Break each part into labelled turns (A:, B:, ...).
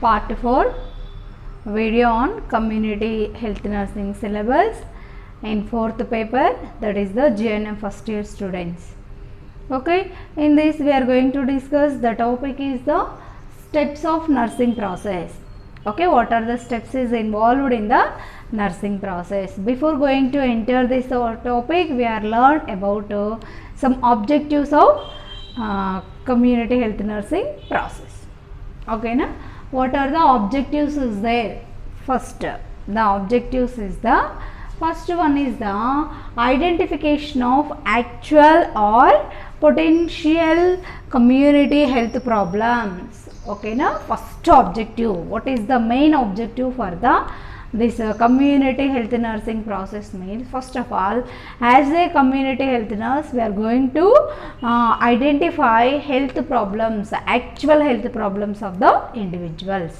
A: part 4 video on community health nursing syllabus in 4th paper, that is the GNM first year students. Okay, in this we are going to discuss, the topic is the steps of nursing process. Okay, what are the steps is involved in the nursing process? Before going to enter this topic, we are learned about some objectives of community health nursing process. Okay na, what are the objectives is there? First, the objectives is the first one is the identification of actual or potential community health problems. Okay na, first objective, what is the main objective for the this community health nursing process means, first of all, as a community health nurse, we are going to identify health problems, actual health problems of the individuals.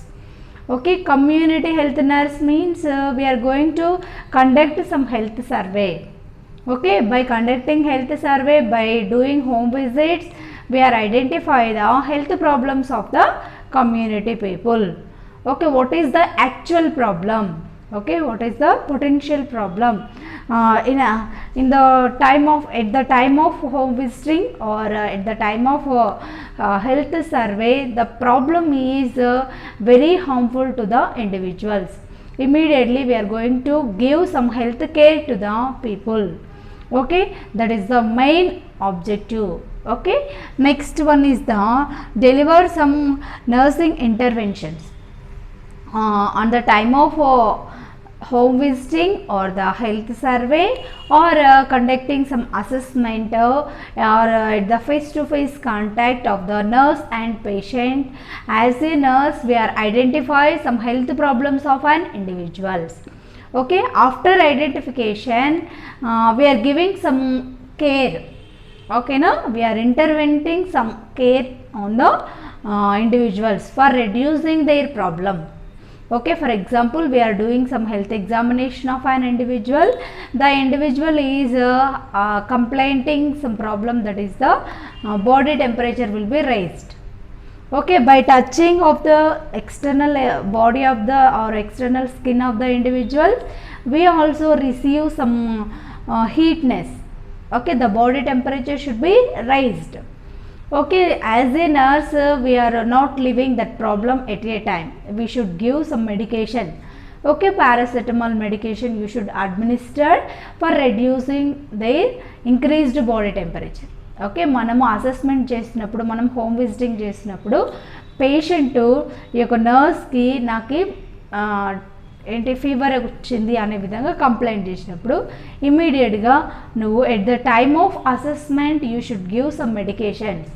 A: Okay, community health nurse means we are going to conduct some health survey. Okay, by conducting health survey, by doing home visits, we are identify the health problems of the community people. Okay, what is the actual problem? Okay, what is the potential problem? In the time of, at the time of home visiting or at the time of health survey, the problem is very harmful to the individuals. Immediately we are going to give some health care to the people. Okay, that is the main objective. Okay, next one is the deliver some nursing interventions on the time of home visiting or the health survey, or conducting some assessment or at the face-to-face contact of the nurse and patient. As a nurse, we are identify some health problems of an individuals. Okay, after identification, we are giving some care. Okay, now we are intervening some care on the individuals for reducing their problem. Okay, for example, we are doing some health examination of an individual. The individual is complaining some problem, that is the body temperature will be raised. Okay, by touching of the external body of the or external skin of the individual, we also receive some heatness. Okay, the body temperature should be raised. Okay, as a nurse, we are not leaving that problem at a time. We should give some medication. Okay, paracetamol medication you should administer for reducing their increased body temperature. Okay, మనము assessment చేసినప్పుడు, మనం home visiting చేసినప్పుడు patient ఈ యొక్క నర్స్కి నాకు ఏంటి fever వచ్చింది అనే విధంగా కంప్లైంట్ చేసినప్పుడు, ఇమీడియట్గా నువ్వు at the time of assessment you should give some medications.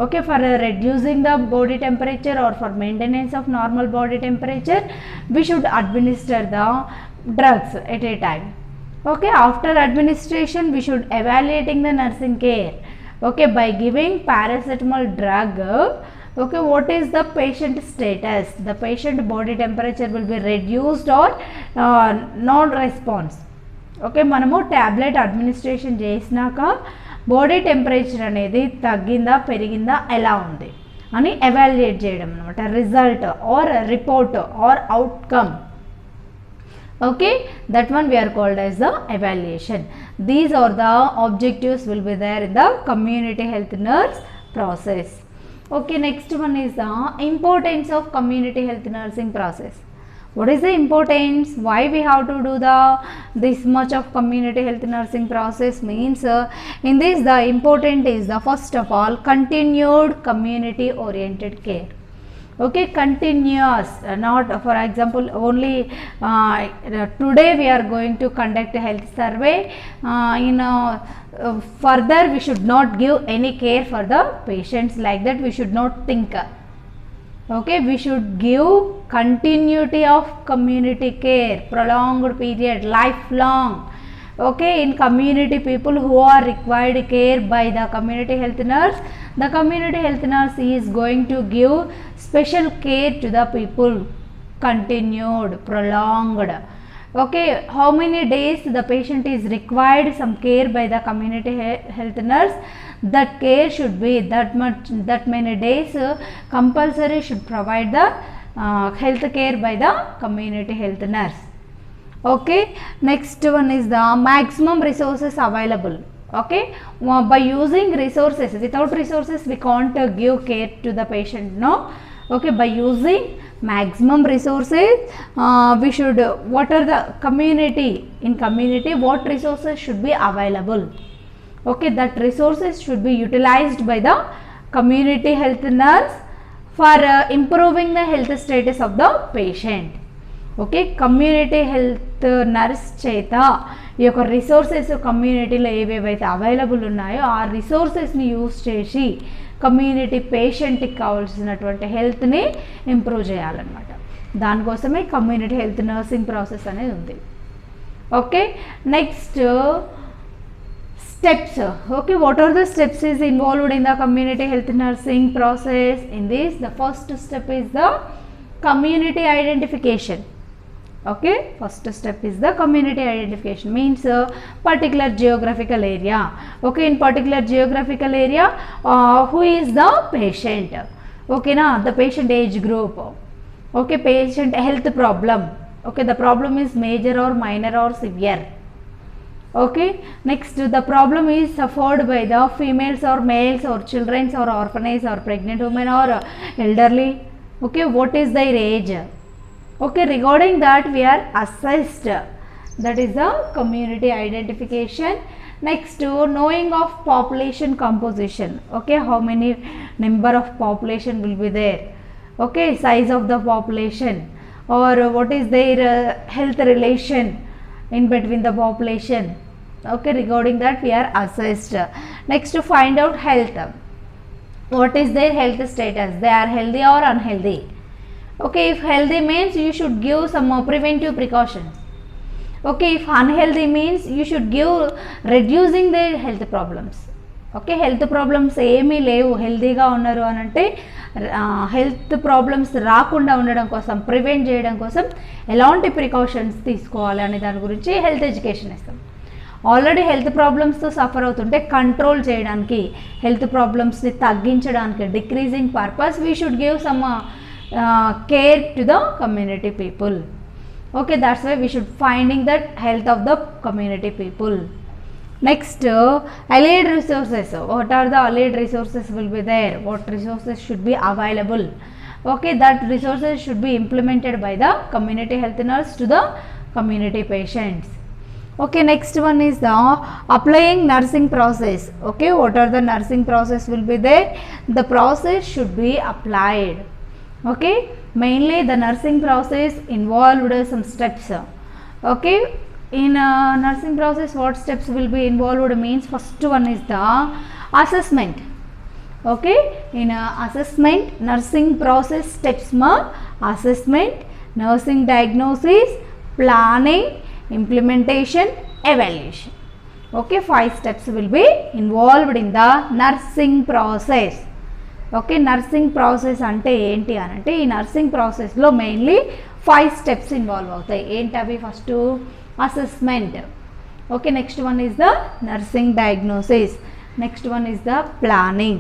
A: Okay, for reducing the body temperature or for maintenance of normal body temperature, we should administer the drugs at a time. Okay, after administration, we should evaluating the nursing care. Okay, by giving paracetamol drug, okay, what is the patient status? The patient body temperature will be reduced or non-response. Okay, మనము tablet administration చేసినాక body temperature అనేది తగ్గిందా పెరిగిందా ఎలా ఉంది అని evaluate చేయడం అనమాట, result or report or outcome. Okay, that one we are called as the evaluation. These are the objectives will be there in the community health nurse process. Okay, next one is the importance of community health nursing process. What is the importance? Why we have to do this much of community health nursing process means, in this the important is the first of all continued community oriented care. Okay, continuous, not for example only today we are going to conduct a health survey, further we should not give any care for the patients, like that we should not think. Okay, we should give continuity of community care, prolonged period, lifelong. Okay, in community people who are required care by the community health nurse, the community health nurse is going to give special care to the people, continued, prolonged. Okay, how many days the patient is required some care by the community health nurse, that care should be that many days compulsory should provide the health care by the community health nurse. Okay, next one is the maximum resources available. Okay, by using resources, without resources we can't give care to the patient, no. Okay, by using maximum resources, we should, what are the community, in community what resources should be available. Okay, that resources should be utilized by the community health nurse for improving the health status of the patient. Okay, community health nurse చేత ఈ యొక్క resources కమ్యూనిటీలో ఏవేవైతే available ఉన్నాయో ఆ రిసోర్సెస్ని use చేసి community పేషెంట్కి కావాల్సినటువంటి హెల్త్ని ఇంప్రూవ్ చేయాలన్నమాట. దానికోసమే కమ్యూనిటీ హెల్త్ నర్సింగ్ ప్రాసెస్ అనేది ఉంది. Okay, next steps. Okay, what are the steps is involved in the community health nursing process? In this, the first step is the community identification. Okay, first step is the community identification, means particular geographical area. Okay, in particular geographical area, who is the patient? Okay, na, the patient age group. Okay, patient health problem. Okay, the problem is major or minor or severe. Okay, next the problem is suffered by the females or males or children or orphanage or pregnant women or elderly. Okay, what is their age? Okay, regarding that we are assessed, that is the community identification. Next, knowing of population composition. Okay, how many number of population will be there. Okay, size of the population, or what is their health relation in between the population. Okay, regarding that we are assessed. Next, to find out health, what is their health status, they are healthy or unhealthy. Okay, if healthy means you should give some preventive precautions. Okay, if unhealthy means you should give reducing their health problems. Okay, health problems ఏమీ లేవు, హెల్తీగా ఉన్నారు అని అంటే health problems రాకుండా ఉండడం కోసం, prevent చేయడం కోసం ఎలాంటి ప్రికాషన్స్ తీసుకోవాలి అనే దాని గురించి హెల్త్ ఎడ్యుకేషన్ ఇస్తాం. ఆల్రెడీ హెల్త్ ప్రాబ్లమ్స్తో సఫర్ అవుతుంటే కంట్రోల్ చేయడానికి, హెల్త్ ప్రాబ్లమ్స్ని తగ్గించడానికి, decreasing purpose we should give some care to the community people. Okay, that's why we should finding that health of the community people. Next, allied resources. What are the allied resources will be there? What resources should be available? Okay, that resources should be implemented by the community health nurse to the community patients. Okay, next one is the applying nursing process. Okay, what are the nursing process will be there? The process should be applied. Okay, mainly the nursing process involved some steps. Okay, in nursing process what steps will be involved means first one is the assessment. Okay, in assessment nursing process steps ma assessment, nursing diagnosis, planning, implementation, evaluation. Okay, 5 steps will be involved in the nursing process. Okay, nursing process అంటే ఏంటి అని అంటే ఈ nursing ప్రాసెస్లో mainly 5 steps involve అవుతాయి. ఏంటవి? First assessment. Okay, next one is the nursing diagnosis, next one is the planning,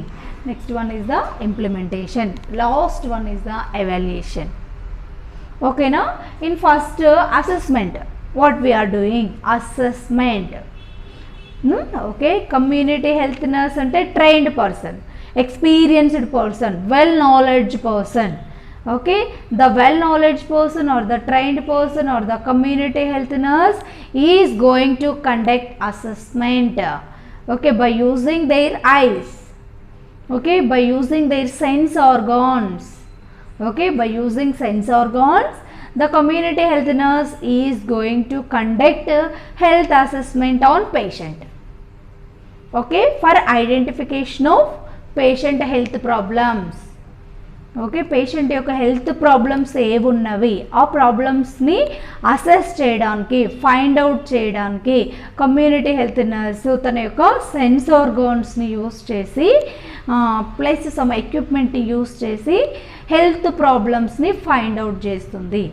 A: next one is the implementation, last one is the evaluation. Okay, now in first assessment what we are doing? Assessment. Okay, community health nurse ante trained person, experienced person, well knowledge person. Okay, the well knowledge person or the trained person or the community health nurse is going to conduct assessment. Okay, by using their eyes. Okay, by using their sense organs. Okay, by using sense organs the community health nurse is going to conduct health assessment on patient. Okay, for identification of patient health problems. Okay, patient యొక్క health problems ఏమున్నవి ఆ ప్రాబ్లమ్స్ని assess చేయడానికి, find out చేయడానికి community health nurse తన యొక్క sense ఆర్గాన్స్ని use చేసి plus some ఎక్విప్మెంట్ని use చేసి health ప్రాబ్లమ్స్ని ఫైండ్ అవుట్ చేస్తుంది.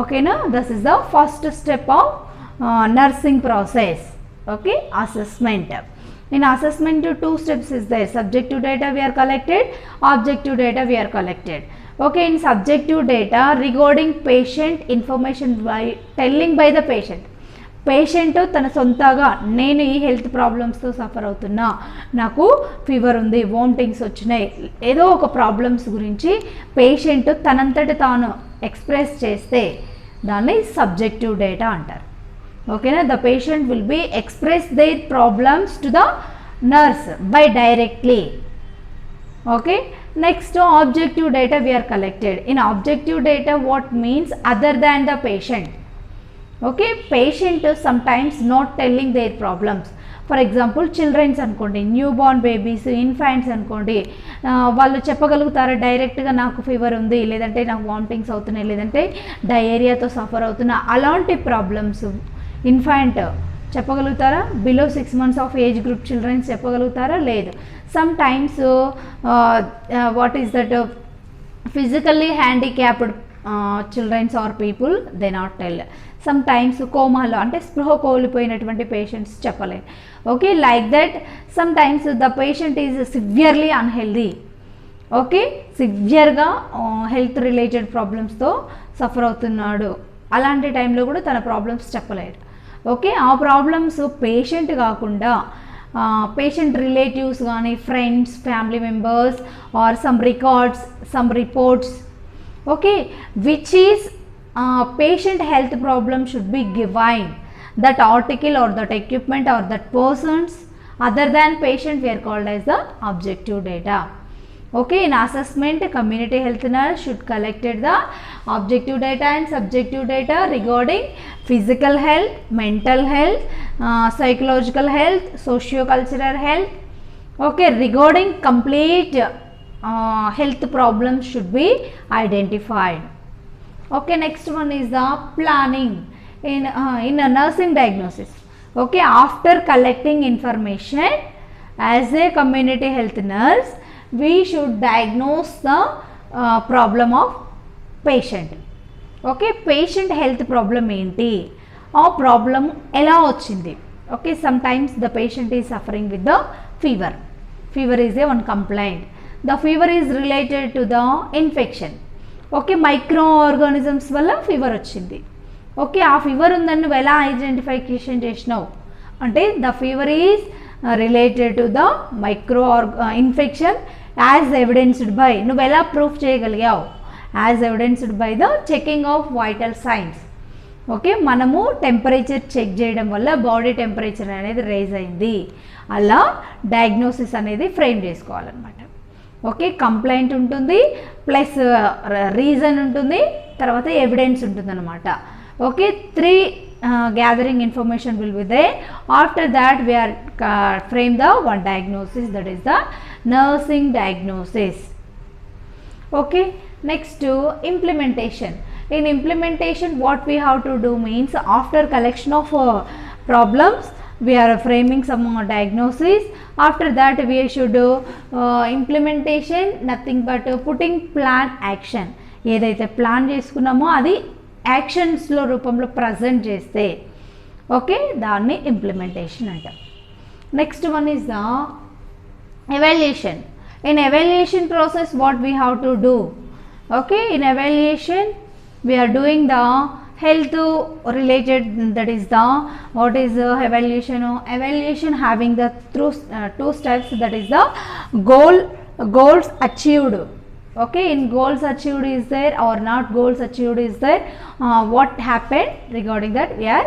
A: ఓకేనా, this is the first step of nursing process. Okay, assessment. In assessment 2 steps is there. Subjective data we are collected, objective data we are collected. Okay, in subjective data regarding patient information by telling by the patient. Patient తన సొంతగా నేను ఈ health ప్రాబ్లమ్స్తో suffer అవుతున్నా, నాకు fever ఉంది, vomitings వచ్చినాయి, ఏదో ఒక ప్రాబ్లమ్స్ గురించి పేషెంట్ తనంతటి తాను ఎక్స్ప్రెస్ చేస్తే దాన్ని సబ్జెక్టివ్ డేటా అంటారు. ఓకేనా, the patient will be express their problems to the nurse by directly. Okay, next objective data we are collected. In objective data what means other than the patient. Okay, patient sometimes not telling their problems. For example, children's అనుకోండి, new born babies, infants అనుకోండి, వాళ్ళు చెప్పగలుగుతారా డైరెక్ట్గా నాకు fever ఉంది, లేదంటే నాకు vomitings అవుతున్నాయి, లేదంటే డయేరియాతో సఫర్ అవుతున్నా, అలాంటి ప్రాబ్లమ్స్ ఇన్ఫాంట్ చెప్పగలుగుతారా? Below 6 months of age group childrens చెప్పగలుగుతారా? లేదు. Sometimes what is that physically handicapped childrens or people they not tell. Sometimes కోమాలో అంటే స్పృహ కోల్పోయినటువంటి పేషెంట్స్ చెప్పలేదు. Okay, like that sometimes the patient is severely unhealthy. Okay, సివియర్గా health related ప్రాబ్లమ్స్తో suffer అవుతున్నాడు, అలాంటి టైంలో కూడా తన ప్రాబ్లమ్స్ చెప్పలేడు. ఓకే, ఆ ప్రాబ్లమ్స్ పేషెంట్ కాకుండా పేషెంట్ రిలేటివ్స్ కానీ friends, family members are some records, some reports, okay, which is patient health problem should be given that article or that equipment or that persons other than patient we are called as the objective data. Okay, in assessment community health nurse should collected the objective data and subjective data regarding physical health, mental health, psychological health, socio-cultural health. Okay, regarding complete health problems should be identified. Okay, next one is the planning in a nursing diagnosis. Okay, after collecting information as a community health nurse we should diagnose the problem of patient. Okay, patient health problem enti, ఆ problem ఎలా వచ్చింది? Okay, sometimes the patient is suffering with the fever. Fever is a one complaint. The fever is related to the infection. Okay, microorganisms వల్ల fever వచ్చింది. Okay, ఆ fever ఉందని నువ్వు ఎలా identification చేసినావు అంటే the fever is related to the micro infection as evidenced by, నువ్వు ఎలా ప్రూఫ్ చేయగలిగావు? As evidenced by the checking of vital signs. Okay, మనము టెంపరేచర్ చెక్ చేయడం వల్ల బాడీ టెంపరేచర్ అనేది రైజ్ అయింది, అలా డయాగ్నోసిస్ అనేది ఫ్రేమ్ చేసుకోవాలన్నమాట. ఓకే, కంప్లైంట్ ఉంటుంది, ప్లస్ రీజన్ ఉంటుంది, తర్వాత ఎవిడెన్స్ ఉంటుంది అనమాట. Okay, 3 gathering information will be they. After that we are frame the one diagnosis, that is the nursing diagnosis. Okay, next implementation. In implementation what we have to do means after collection of problems we are framing some diagnosis. After that we should do implementation, nothing but putting plan action. ఏదైతే plan చేసుకున్నామో అది యాక్షన్స్లో రూపంలో present చేస్తే okay దాన్ని implementation అంటాం. Next one is the evaluation. In evaluation process what we have to do? Okay, in evaluation we are doing the health related, that is the what is evaluation? Evaluation having the two steps, that is the goals achieved. Okay, in goals achieved is there or not goals achieved is there, what happened regarding that we are